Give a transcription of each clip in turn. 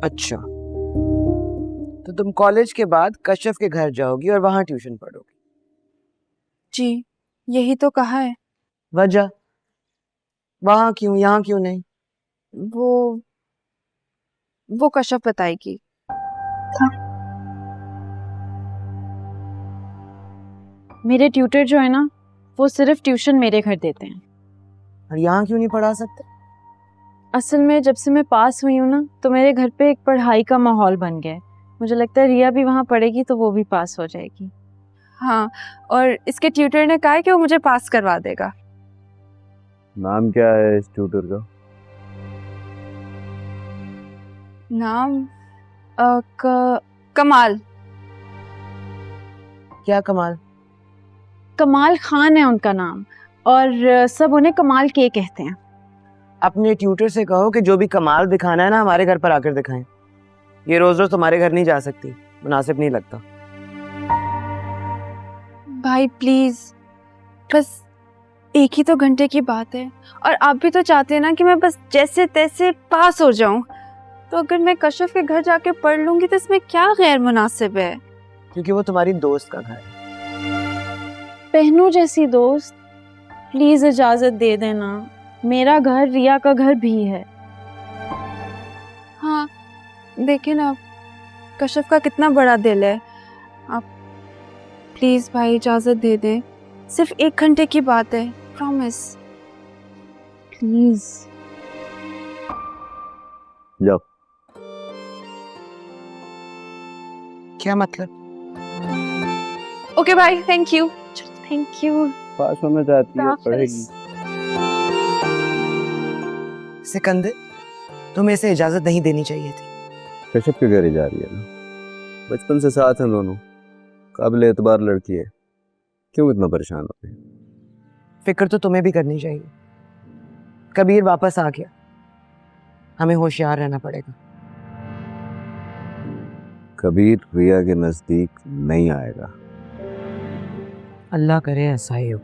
अच्छा, तो तुम कॉलेज के बाद कश्यप के घर जाओगी और वहां ट्यूशन पढ़ोगी? जी, यही तो कहा है। वजह? वहां क्यों, यहाँ क्यों नहीं? वो कश्यप बताएगी। मेरे ट्यूटर जो है ना, वो सिर्फ ट्यूशन मेरे घर देते हैं। और यहाँ क्यों नहीं पढ़ा सकते? असल में जब से मैं पास हुई हूँ ना, तो मेरे घर पे एक पढ़ाई का माहौल बन गया है। मुझे लगता है रिया भी वहाँ पढ़ेगी तो वो भी पास हो जाएगी। हाँ, और इसके ट्यूटर ने कहा है कि वो मुझे पास करवा देगा। नाम क्या है इस ट्यूटर का? नाम कमाल। क्या कमाल? कमाल खान है उनका नाम, और सब उन्हें कमाल के कहते हैं। अपने ट्यूटर से कहो कि जो भी कमाल दिखाना है ना, हमारे घर पर आकर दिखाएं। ये रोज रोज तुम्हारे घर नहीं जा सकती, मुनासिब नहीं लगता। भाई प्लीज, बस एक ही तो घंटे की बात है, और आप भी तो चाहते हैं ना कि मैं बस जैसे तैसे पास हो जाऊं। तो अगर मैं कश्यप के घर जाके पढ़ लूंगी तो इसमें क्या गैर मुनासिब है? क्योंकि वो तुम्हारी दोस्त का घर है। बहनों जैसी दोस्त, प्लीज इजाजत दे देना। मेरा घर रिया का घर भी है। हाँ, देखिए ना कश्यप का कितना बड़ा दिल है। आप प्लीज भाई इजाजत दे दें, सिर्फ एक घंटे की बात है, प्रॉमिस, प्लीज। जाओ। क्या मतलब? ओके भाई, thank you. Thank you. Pass होना चाहती है, पढ़ेगी। सिकंदर, तुम्हें इसे इजाजत नहीं देनी चाहिए थी। कश्यप के घर ही जा रही है ना, बचपन से साथ हैं दोनों, काबिल एतबार लड़की है, क्यों इतना परेशान होते हैं? फिक्र तो तुम्हें भी करनी चाहिए। कबीर वापस आ गया, हमें होशियार रहना पड़ेगा। कबीर रिया के नजदीक नहीं आएगा। अल्लाह करे ऐसा ही हो।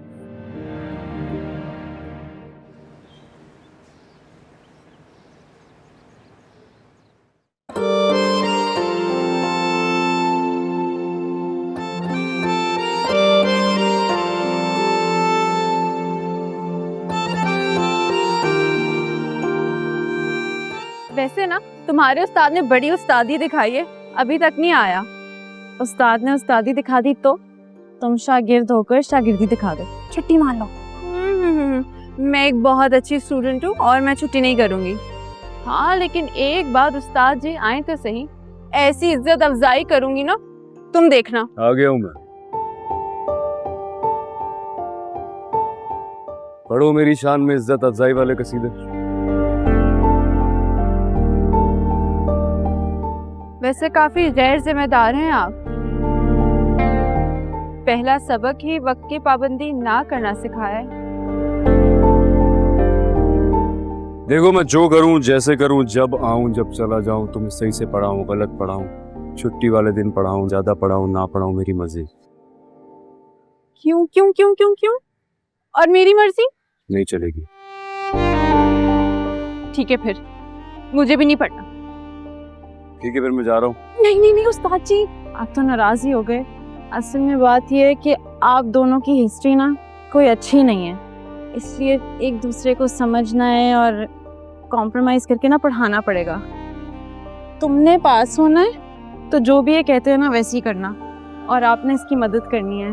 वैसे ना तुम्हारे उस्ताद ने बड़ी उस्तादी दिखाई है, अभी तक नहीं आया। उस्ताद ने उस्तादी दिखा दी तो तुम शागिर्द होकर शागिर्दी दिखा दो, छुट्टी मान लो। मैं एक बहुत अच्छी स्टूडेंट हूँ और मैं छुट्टी नहीं करूँगी। हाँ, लेकिन एक बार उस्ताद जी आए तो सही, ऐसी इज्जत अफजाई करूंगी ना, तुम देखना। आ गया हूँ मैं। पढ़ो मेरी शान में इज्जत अफजाई वाले कसीदे। वैसे काफी गैर जिम्मेदार हैं आप। पहला सबक ही वक्त की पाबंदी ना करना सिखाया है। देखो, मैं जो करूं, जैसे करूं, जब आऊं, जब चला जाऊं, तुम्हें सही से पढ़ाऊं, गलत पढ़ाऊं, छुट्टी वाले दिन पढ़ाऊं, ज्यादा पढ़ाऊं, ना पढ़ाऊं, मेरी मर्जी। क्यों क्यों क्यों क्यों क्यों? और मेरी मर्जी नहीं चलेगी। ठीक है, फिर मुझे भी नहीं पढ़ना। ठीक है, फिर मैं जा रहा हूँ। नहीं नहीं नहीं उस्ताद जी, आप तो नाराज ही हो गए। असल में बात यह है कि आप दोनों की हिस्ट्री ना कोई अच्छी नहीं है, इसलिए एक दूसरे को समझना है और कॉम्प्रोमाइज करके ना पढ़ाना पड़ेगा। तुमने पास होना है तो जो भी ये कहते हैं ना वैसे ही करना, और आपने इसकी मदद करनी है।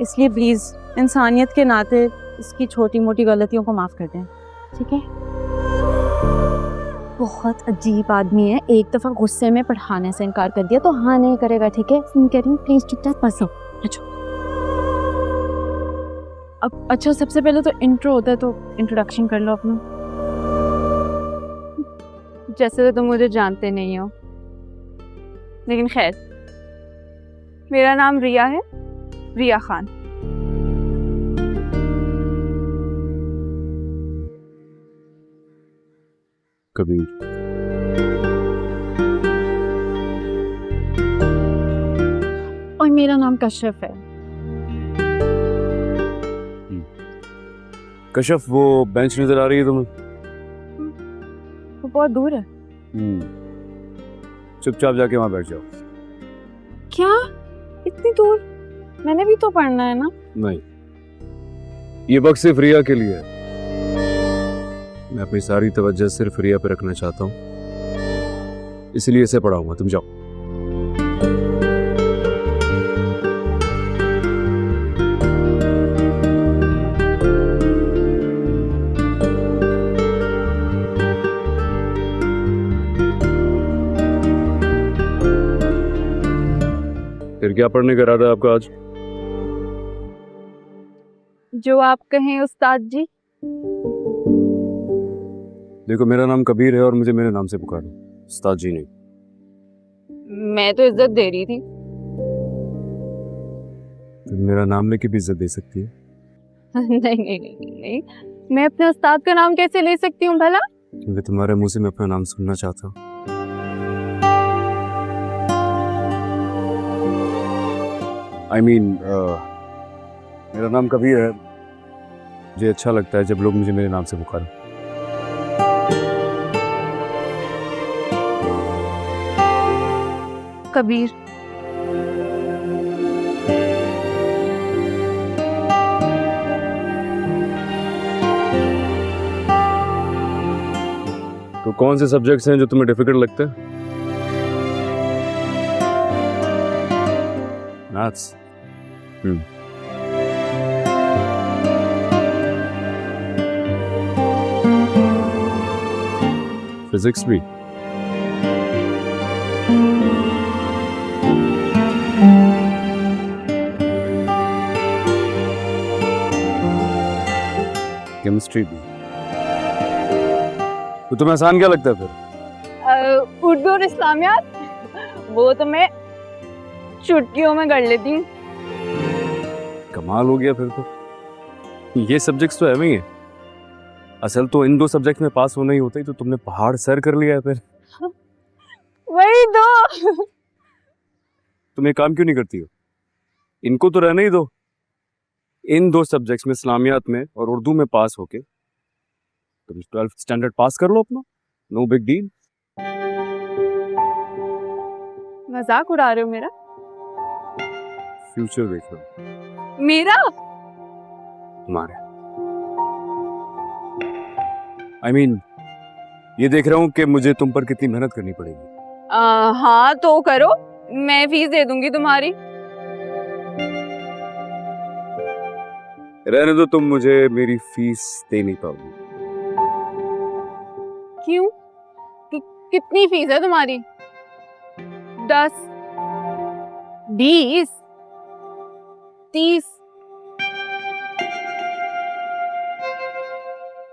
इसलिए प्लीज इंसानियत के नाते इसकी छोटी मोटी गलतियों को माफ कर दें, ठीक है? बहुत अजीब आदमी है, एक दफा गुस्से में पढ़ाने से इनकार कर दिया तो हाँ नहीं करेगा, ठीक है? कह रही हूँ प्लीज चुपचाप बसो। अब अच्छा, सबसे पहले तो इंट्रो होता है, तो इंट्रोडक्शन कर लो अपना। जैसे तो तुम मुझे जानते नहीं हो, लेकिन खैर, मेरा नाम रिया है, रिया खान। कबीर। और मेरा नाम कश्यप है। कश्यप, वो बेंच नजर आ रही है तुम्हें? वो बहुत दूर है। चुपचाप जाके वहां बैठ जाओ। क्या इतनी दूर? मैंने भी तो पढ़ना है ना। नहीं, ये वक्त सिर्फ रिया के लिए है। मैं अपनी सारी तवज्जो सिर्फ रिया पे रखना चाहता हूँ, इसलिए इसे पढ़ाऊंगा। तुम जाओ। फिर क्या पढ़ने का इरादा है आपका आज? जो आप कहें उस्ताद जी। देखो, मेरा नाम कबीर है और मुझे मेरे नाम से पुकारो, उस्ताद जी नहीं। मैं तो इज्जत दे रही थी। तुम मेरा नाम लेके भी इज्जत दे सकती है। नहीं नहीं नहीं नहीं, मैं अपने उस्ताद का नाम कैसे ले सकती हूँ भला? क्योंकि तुम्हारे मुंह से मैं अपना नाम सुनना चाहता हूँ। मेरा नाम कबीर है। मुझे अच्छा लगता है जब लोग मुझे मेरे नाम से पुकारें। कबीर। तो कौन से सब्जेक्ट्स हैं जो तुम्हें डिफिकल्ट लगते हैं? मैथ्स। फिजिक्स भी। केमिस्ट्री भी। तो तुम्हें आसान क्या लगता है फिर? उर्दू और इस्लामियात, वो तो मैं चुटकियों में कर लेती हूँ। कमाल हो गया फिर तो। ये सब्जेक्ट्स तो एवं ही है। असल तो इन दो सब्जेक्ट में पास होना ही होता ही, तो तुमने पहाड़ सर कर लिया है फिर। वही दो। तुम एक काम क्यों नहीं करती हो? इनको तो रहने ही दो। इन दो सब्जेक्ट्स में, इस्लामियात में और उर्दू में पास होके तुम 12th स्टैंडर्ड पास कर लो अपना। No big deal. मजाक उड़ा रहे हो मेरा? फ्यूचर देख लो मेरा? तुम्हारे। ये देख रहा हूँ कि मुझे तुम पर कितनी मेहनत करनी पड़ेगी। हाँ तो करो, मैं फीस दे दूंगी तुम्हारी। रहने दो, तुम मुझे मेरी फीस दे नहीं पाओगी। क्यों? कितनी फीस है तुम्हारी? 10, 20, 30,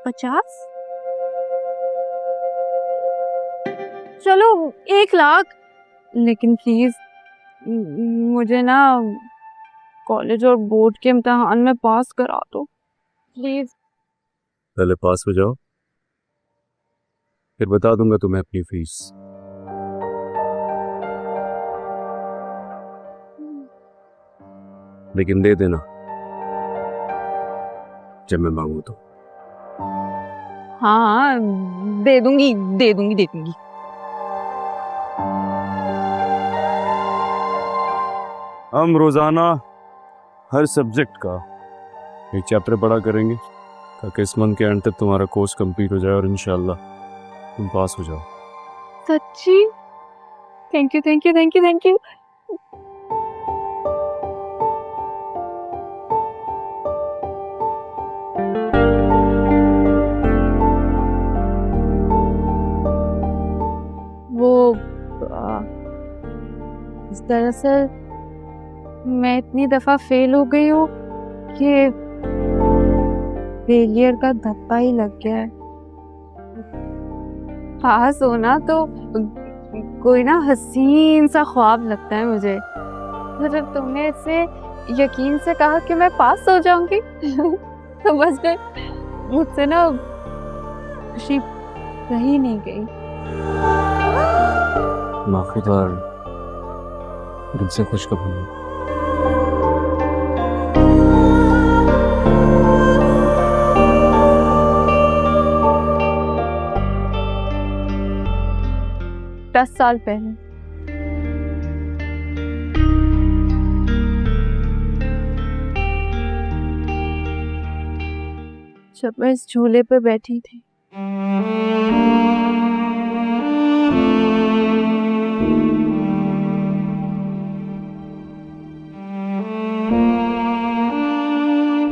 50? चलो 1 लाख। लेकिन प्लीज मुझे ना कॉलेज और बोर्ड के इम्तिहान में पास करा दो प्लीज। पहले पास हो जाओ, फिर बता दूंगा तुम्हें अपनी फीस। लेकिन दे देना जब मैं मांगू तो। हाँ दे दूंगी दे दूंगी दे दूंगी। हम रोजाना हर सब्जेक्ट का एक चैप्टर पढ़ा करेंगे ताकि इस मंथ के एंड तक तुम्हारा कोर्स कंप्लीट हो जाए और इंशाल्लाह तुम पास हो जाओ। सच्ची? Thank you thank you thank you thank you. वो दरअसल मैं इतनी दफा फेल हो गई हूँ कि फेलियर का धब्बा ही लग गया है। पास होना तो कोई ना हसीन सा ख्वाब लगता है मुझे। तो जब तुमने इसे यकीन से कहा कि मैं पास हो जाऊंगी तो बस मुझसे ना खुशी रही नहीं गई। माफी तो दिल से खुशखबरी। दस साल पहले जब मैं इस झूले पे बैठी थी